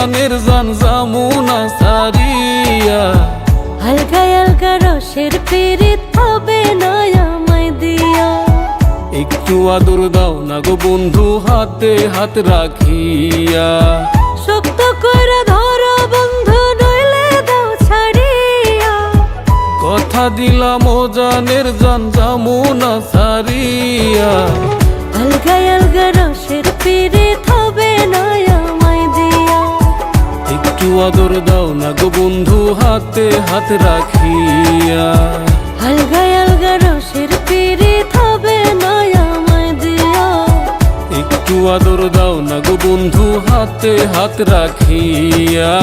মজানের জান জামুনা সারিয়া। হালকা হালকা রসের পিরিত হবে না আমায় দিয়া। একটু আদর দাও না গো বন্ধু হাতে হাত রাখিয়া। শক্ত করে ধরো বন্ধু নইলে দাও ছাড়িয়া। কথা দিলাম মজানের জান জামুনা সারিয়া। হালকা হালকা রসের পিরিত হবে না আমায় দিয়া। একটু আদর দাও না গো বন্ধু হাতে হাত রাখিয়া। হালকা হালকা রসের পিরিত হবে না আমায় দিয়া। একটু আদর দাও না গো বন্ধু হাতে হাত রাখিয়া।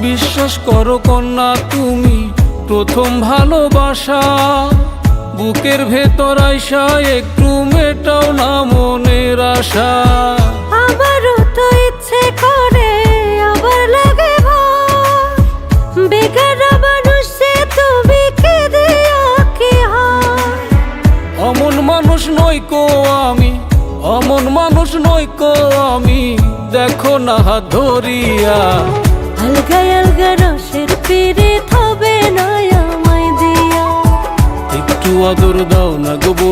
বিশ্বাস করো কন্যা তুমি প্রথম ভালোবাসা। বুকের ভেতর আইসা একটু মেটাও না মনের আশা। আমারও তো ইচ্ছে করে আবার লাগে ভয়। বেকার মানুষে তুমি কে দিয়া কি হয়। অমন মানুষ নই কো আমি, অমন মানুষ নই কো আমি, দেখো না হাত ধরিয়া। হালকা হালকা রসের পিরিত হবে না আমায় দিয়া। একটু আদর দাও না গো